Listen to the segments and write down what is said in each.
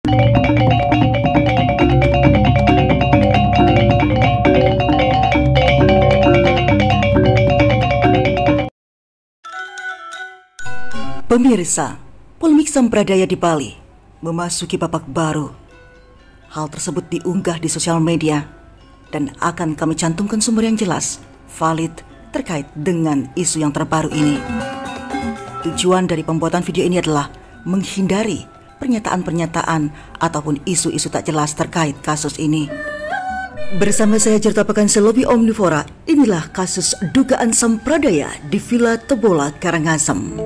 Pemirsa, polemik sampradaya di Bali memasuki babak baru. Hal tersebut diunggah di sosial media dan akan kami cantumkan sumber yang jelas, valid terkait dengan isu yang terbaru ini. Tujuan dari pembuatan video ini adalah menghindari pernyataan-pernyataan ataupun isu-isu tak jelas terkait kasus ini. Bersama saya Jarta Pekan Selobi Omnivora, inilah kasus dugaan sampradaya di Villa Tebola, Karangasem.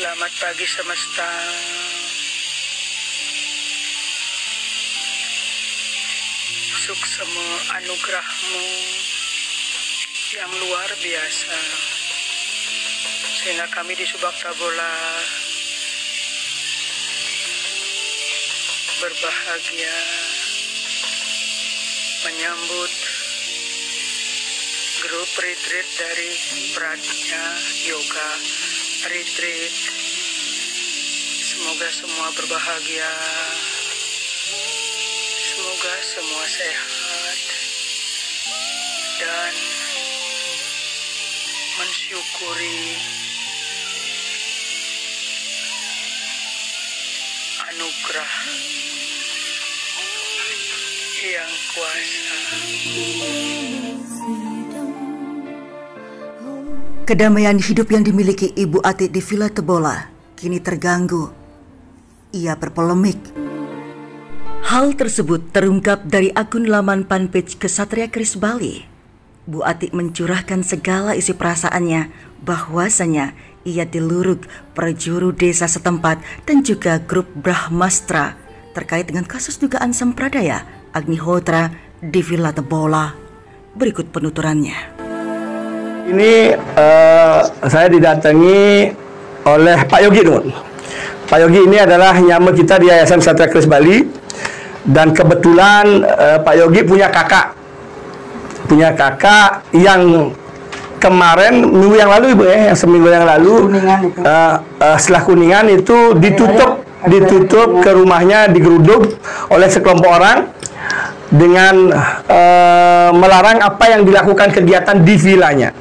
Selamat pagi semesta. Suksemu anugerahmu yang luar biasa, sehingga kami di Subak Tabola berbahagia menyambut grup retreat dari Pradnya Yoga Retreat. Semoga semua berbahagia, semoga semua sehat dan mensyukuri anugerah yang kuasa. Kedamaian hidup yang dimiliki Ibu Ati di Villa Tebola kini terganggu. Ia berpolemik. Hal tersebut terungkap dari akun laman fanpage Kesatria Kris Bali. Bu Ati mencurahkan segala isi perasaannya bahwasanya ia dilurug perjuru desa setempat dan juga grup Brahmastra terkait dengan kasus dugaan sampradaya Agnihotra di Villa Tebola. Berikut penuturannya. Ini saya didatangi oleh Pak Yogi Nun. Pak Yogi ini adalah nyama kita di Yayasan Kesatria Kris Bali, dan kebetulan Pak Yogi punya kakak yang kemarin minggu yang lalu Ibu yang seminggu yang lalu setelah Kuningan itu ditutup ke rumahnya, digeruduk oleh sekelompok orang dengan melarang apa yang dilakukan kegiatan di vilanya.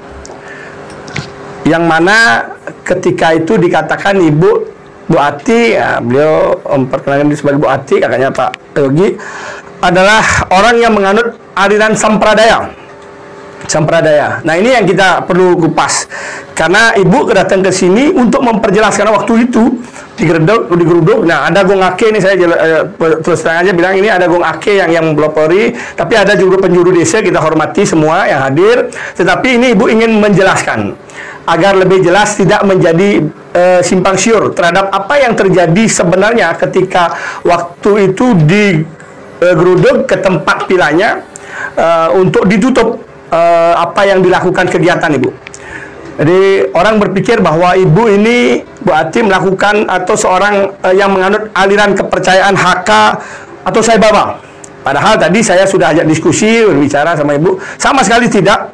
Yang mana ketika itu dikatakan Bu Ati, ya, beliau memperkenalkan diri sebagai Bu Ati, kakaknya Pak Yogi, adalah orang yang menganut aliran sampradaya. Nah, ini yang kita perlu kupas. Karena Ibu datang ke sini untuk memperjelaskan waktu itu digeruduk. Nah, ada Gong Ake ini, saya terus terang aja bilang ini ada Gong Ake yang melopori, tapi ada juga penjuru desa, kita hormati semua yang hadir. Tetapi ini Ibu ingin menjelaskan agar lebih jelas, tidak menjadi simpang siur terhadap apa yang terjadi sebenarnya ketika waktu itu digeruduk ke tempat vilanya untuk ditutup apa yang dilakukan kegiatan Ibu. Jadi orang berpikir bahwa Ibu ini, Bu Ati, melakukan atau seorang yang menganut aliran kepercayaan HK atau Sai Baba. Padahal tadi saya sudah ajak diskusi, berbicara sama Ibu, sama sekali tidak.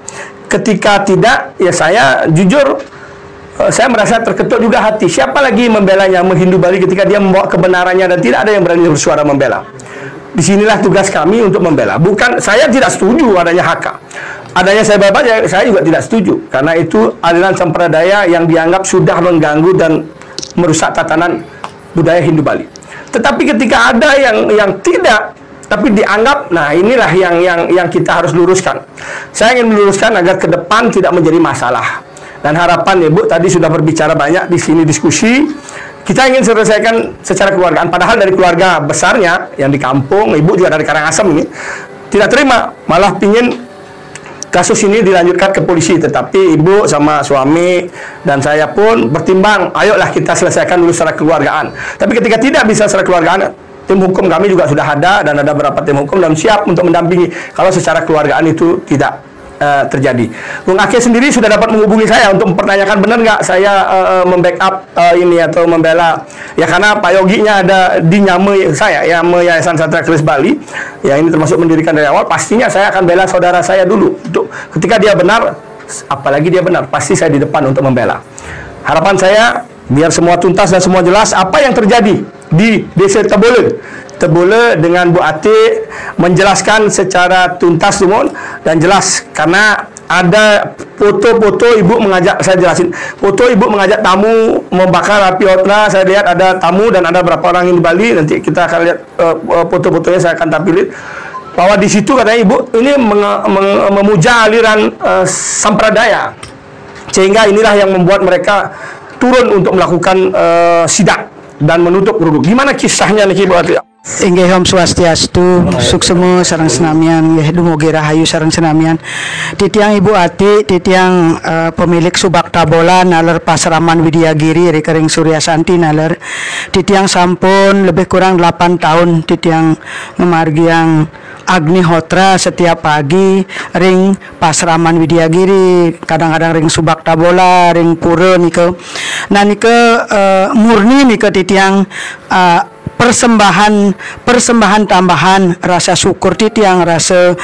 Ketika tidak, ya saya jujur, saya merasa terketuk juga hati. Siapa lagi membelanya, menghindu Bali ketika dia membawa kebenarannya dan tidak ada yang berani bersuara membela. Disinilah tugas kami untuk membela. Bukan, saya tidak setuju adanya HK. Adanya Sai Baba, saya juga tidak setuju. Karena itu aliran sampradaya yang dianggap sudah mengganggu dan merusak tatanan budaya Hindu Bali. Tetapi ketika ada yang tidak, tapi dianggap, nah inilah yang kita harus luruskan. Saya ingin meluruskan agar ke depan tidak menjadi masalah. Dan harapan Ibu tadi sudah berbicara banyak di sini diskusi. Kita ingin selesaikan secara keluargaan. Padahal dari keluarga besarnya yang di kampung, Ibu juga dari Karangasem ini tidak terima, malah pingin kasus ini dilanjutkan ke polisi. Tetapi Ibu sama suami dan saya pun bertimbang, ayolah kita selesaikan dulu secara keluargaan. Tapi ketika tidak bisa secara keluargaan, tim hukum kami juga sudah ada dan ada beberapa tim hukum dan siap untuk mendampingi kalau secara keluargaan itu tidak terjadi. Bung Ake sendiri sudah dapat menghubungi saya untuk mempertanyakan benar nggak saya membackup ini atau membela ya, karena Pak Yoginya ada di Nyame saya ya, Yayasan Satria Keris Bali ya, ini termasuk mendirikan dari awal. Pastinya saya akan bela saudara saya dulu untuk ketika dia benar, apalagi dia benar, pasti saya di depan untuk membela. Harapan saya biar semua tuntas dan semua jelas apa yang terjadi di Desa Tebole dengan Bu Ati menjelaskan secara tuntas dan jelas, karena ada foto-foto ibu mengajak, saya jelasin, foto ibu mengajak tamu membakar api otra. Saya lihat ada tamu dan ada berapa orang yang di Bali, nanti kita akan lihat foto-fotonya, saya akan tampilin bahwa di situ katanya ibu ini memuja aliran Sampradaya, sehingga inilah yang membuat mereka turun untuk melakukan sidak dan menutup geruduk. Gimana kisahnya nih Bu Ati? Inggih Om Swastiastu, suksemo sareng senamian, nggih dumugi rahayu sareng senamian. Titiang Ibu Ati, titiang pemilik Subakta Bola naler Pasraman Widyagiri Rekering Suryasanti naler. Titiang sampun lebih kurang 8 tahun titiang memargiang Agnihotra setiap pagi ring Pasraman Widyagiri, kadang-kadang ring Subakta Bola, ring pura nike. Nah nike murni nike titiang persembahan tambahan rasa syukur titiang, rasa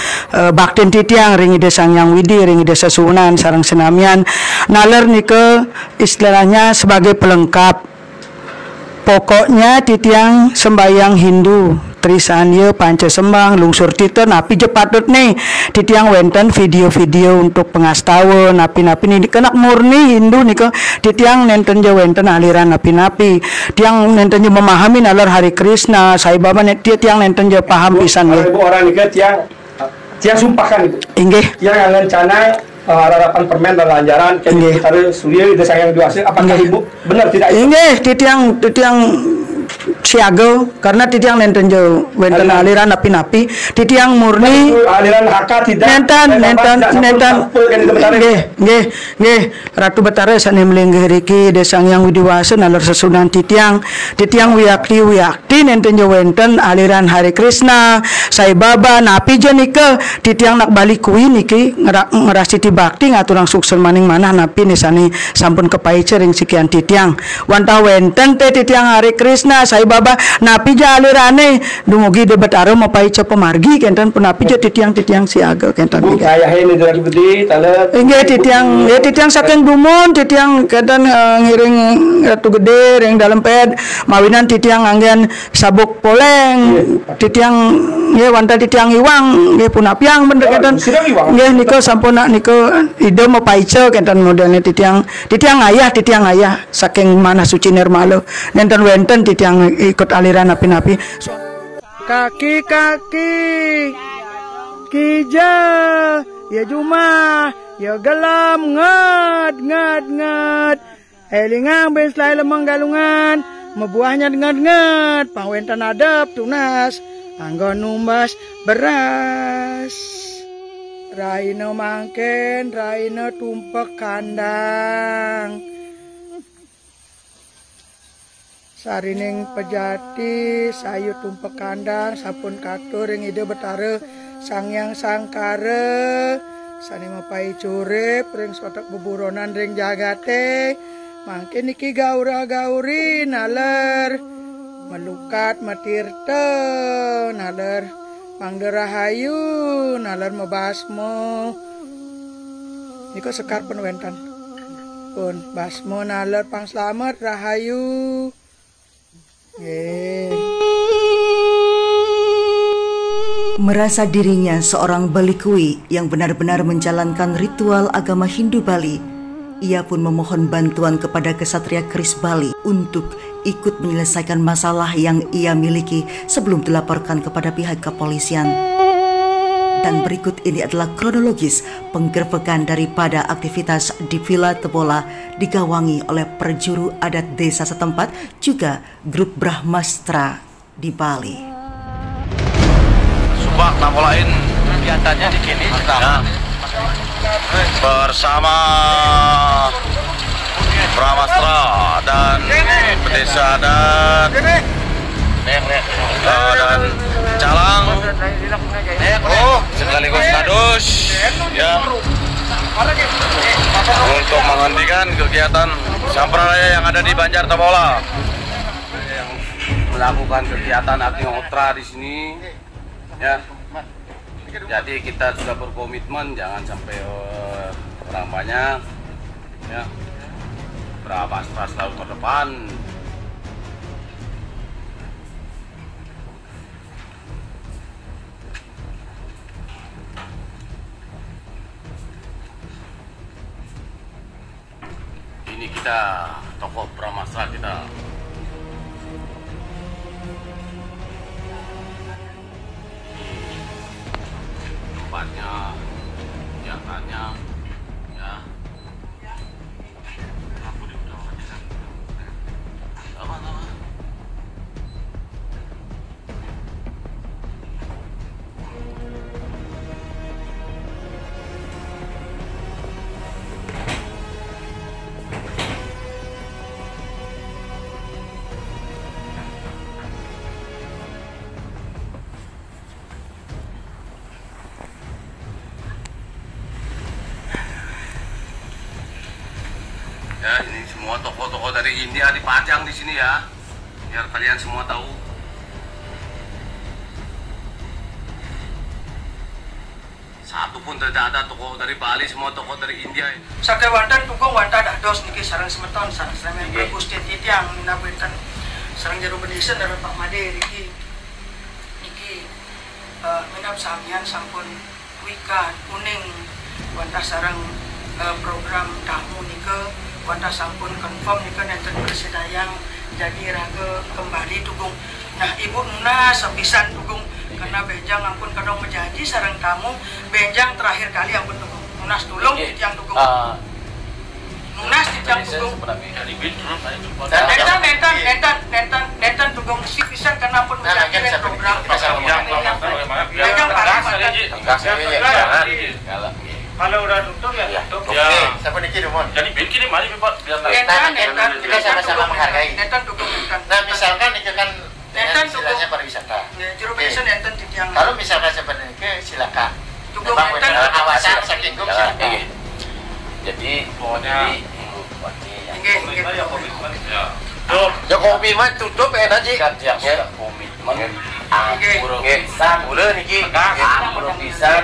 baktin titiang ring Ide Sang Hyang Widi, ring Ide Sesunan sareng senamian naler nike istilahnya sebagai pelengkap. Pokoknya titiang sembayang Hindu Trisanya panca sembang lungsur tita napi je patut nih titiang wenten video-video untuk pengastawa napi-napi nih dikenak murni Hindu nih ke titiang nenten je wenten aliran napi-napi tiang nenten je memahami nalar Hari Krishna Sai Baba tiang nenten je paham pisan ya. Ibu orang nih tiang sumpahkan itu. Inggih. Tiang angan canai harapan permen dan lanjaran kita Surya Ide Sang Hyang Widiwasa. Apakah ibu benar tidak? Inggih titiang siaga karena titiang nenten je wenten aliran napi-napi titiang murni aliran haka tidak nenten nggih Ratu Betara sane melinggih riki Ide Sang Hyang Widiwasa nalar Sesunan titiang wiyakti nenten je wenten aliran Hari Krishna Sai Baba napi je nike titiang nak balik kui niki ngerasiti bakti ngaturang sukses maning manah napi nisani sampun kepaice ring sekian titiang wantah wenten teh titiang Hari Krishna Sai Baba napi ja alirane dumugi de Betara mapaice pemargi kenten penapi je titiang siaga kenten saya ini dari budi tale inggih titiang saking dumun titiang kenten ngiring Ratu Gede ring dalem ped mawinan titiang anggen sabuk poleng titiang nggih wanta titiang iwang nggih punapiang bener kenten nggih nika sampun nika ide mapaice kenten modelnya titiang ayah saking mana suci nirmala nenten wenten titiang ikut aliran napi-napi kaki kija ya juma ya gelam ngad elingang ben selai lemeng galungan mebuahnya ngad pangwentan adab tunas anggon numbas beras raina mangken raina tumpek kandang sarining pejati sayu tumpek kandang sampun katur ring Ide Betara Sang Hyang Sangkara sani mapai curip ring sotak beburonan ring jagate mangke niki gauri naler melukat matirte naler pangderahayu naler mebasmo niko sekar penwentan pun basmo naler pang slamet rahayu. Merasa dirinya seorang balikui yang benar-benar menjalankan ritual agama Hindu Bali, ia pun memohon bantuan kepada Ksatria Keris Bali untuk ikut menyelesaikan masalah yang ia miliki sebelum dilaporkan kepada pihak kepolisian. Dan berikut ini adalah kronologis penggerbekan daripada aktivitas di Villa Tebola digawangi oleh perjuru adat desa setempat juga grup Brahmastra di Bali. Subak namolain kegiatannya di sini sekarang bersama Brahmastra dan desa dan dan calang sekaligus kadus ya untuk menghentikan kegiatan sampradaya yang ada di Banjar Tabola yang melakukan kegiatan aksi ultra di sini ya. Jadi kita sudah berkomitmen jangan sampai orang banyak ya, berapa selalu terdepan. Ini kita tokoh pramasra kita. Tempatnya, kegiatannya, ya. Sama-sama. Ya, ini semua toko-toko dari India dipajang di sini ya, biar kalian semua tahu. Satu pun tidak ada toko dari Bali, semua toko dari India. Sakit wantan tukung wanta dos niki sarang semeton sarang semen bagus titiang minabutan sarang jarum bedisen dari Pak Made niki minap samian sampun wika kuning wanta sarang program tamu nike wanta sampun confirm nike nenten bersedayang jadi raga kembali tugung. Nah Ibu Nuna sepisan tugung karena benjang ampun kadang menjanji sarang tamu benjang terakhir kali ampun tugung Nunas tulung titiang tugung. Nunas titiang tugung. Dan nenten tugung si pisan karena ampun menjanji program. Benjang kalau udah tutup ya tutup. Ya. Siapa dikirim, Mon? Jadi bikin mari Pak. Netan kita sama-sama menghargai. Netan tutup. Nah, misalkan itu kan istilahnya pariwisata. Ya, juru pesen nenten titiang. Kalau misalkan seperti itu silakan. Tutup nenten awasan saking silakan. Jadi pokoknya Jokowi mah tutup enak sih. kan yang sudah komitmen Sang udah niki. pisan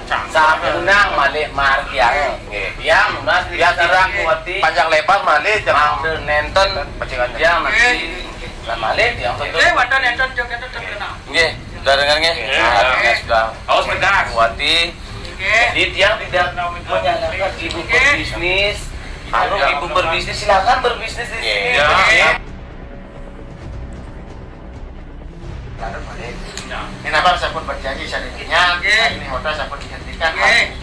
sampai menang malik margiang yang Nunas dia tidak kuati Panjang lebar malik jangan nenten yang nanti dan malik yang tentu wanta nenten jok itu terkenal. nggih sudah dengar nggih sudah harus tegas kuati jadi tiang tidak menyalahkan ibu berbisnis. Kalau ibu berbisnis silakan berbisnis di sini. Ini apa saya pun berjanji seandainya ini hotel saya pun dihentikan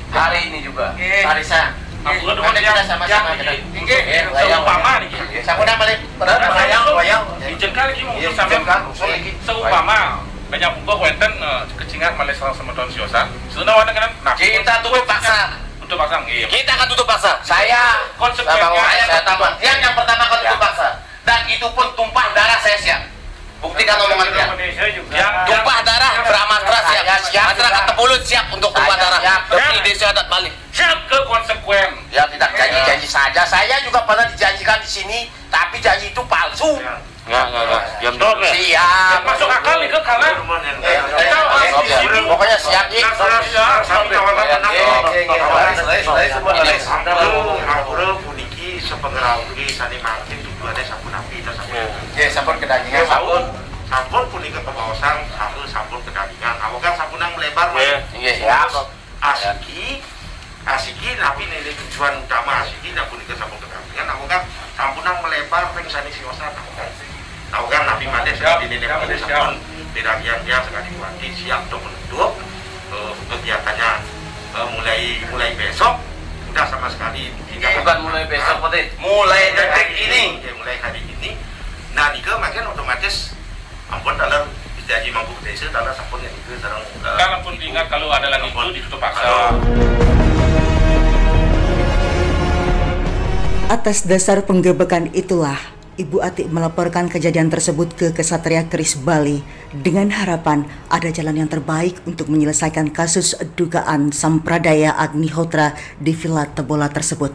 Hari ini juga. hari saya. Nanti kita sama-sama kita. Seumpama nih. Saya pun balik. Wayang. Izinkan lagi mungkin sampai seumpama banyak buku wenten kecingat Malaysia sama tahun siosa. Sudah wana kan? Kita tutup paksa. Tutup pasang. Kita akan tutup paksa. Saya konsekuensinya saya tambah. Yang pertama akan tutup paksa. Dan itu pun tumpah darah saya siap. Buktikan omongan dia. Tumpah darah Pramastra siap. Masyarakat Tepulut siap untuk tumpah darah. Demi desa adat Bali. siap ke konsekuen. Ya tidak janji-janji saja. Saya juga pernah dijanjikan di sini, tapi janji itu palsu. Enggak. Siap. Masuk akal nih ke karena Pokoknya siap nih. Sampun kedagingan sampun punika kebawasan sampun kedagingan awokan sampunang melebar siap asiki tapi nilai tujuan utama asiki dan punika sampun kedagingan awokan sampunang melebar pengsani siosan awokan nabi made sekali nilai made sampun kedagingan dia sekali buati siap untuk menutup kegiatannya mulai besok udah sama sekali bukan mulai besok mulai detik ini mulai hari ini. Nah, nika makin otomatis ampun dalam janji mampu desa dalam sampun yang itu dalam kalaupun diingat kalau ada lagi itu ditutup paksa. Atas dasar penggebekan itulah Ibu Atik melaporkan kejadian tersebut ke Ksatria Keris Bali dengan harapan ada jalan yang terbaik untuk menyelesaikan kasus dugaan sampradaya Agnihotra di Villa Tebola tersebut.